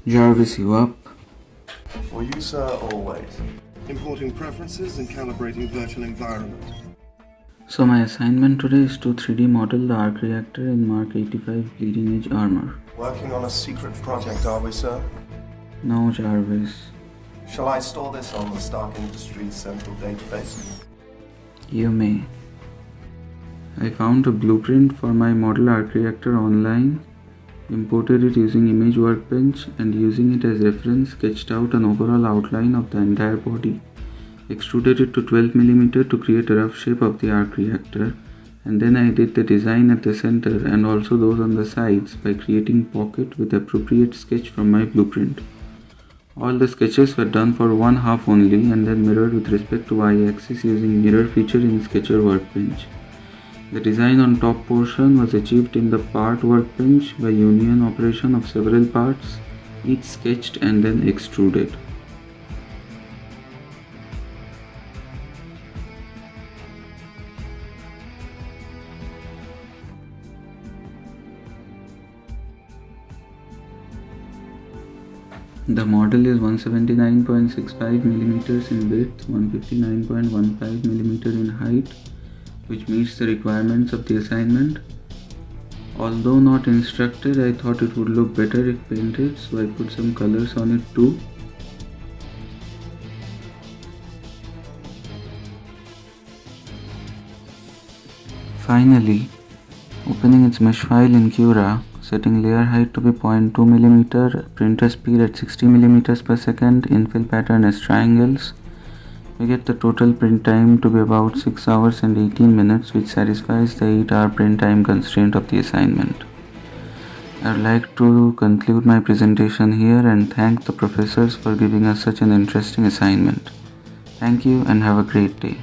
Jarvis, you up? For you, sir, always. Importing preferences and calibrating virtual environment. So my assignment today is to 3D model the arc reactor in Mark 85 bleeding edge armor. Working on a secret project, are we, sir? No, Jarvis. Shall I store this on the Stark Industries central database? You may. I found a blueprint for my model arc reactor online, imported it using Image Workbench, and using it as reference sketched out an overall outline of the entire body, extruded it to 12mm to create a rough shape of the arc reactor, and then I did the design at the center and also those on the sides by creating pocket with appropriate sketch from my blueprint. All the sketches were done for one half only and then mirrored with respect to y-axis using mirror feature in Sketcher Workbench. The design on top portion was achieved in the part workbench by union operation of several parts, each sketched and then extruded. The model is 179.65mm in width, 159.15mm in height, which meets the requirements of the assignment. Although not instructed, I thought it would look better if painted, so I put some colors on it too. Finally, opening its mesh file in Cura, setting layer height to be 0.2mm, printer speed at 60mm per second, infill pattern as triangles, we get the total print time to be about 6 hours and 18 minutes, which satisfies the 8-hour print time constraint of the assignment. I would like to conclude my presentation here and thank the professors for giving us such an interesting assignment. Thank you and have a great day.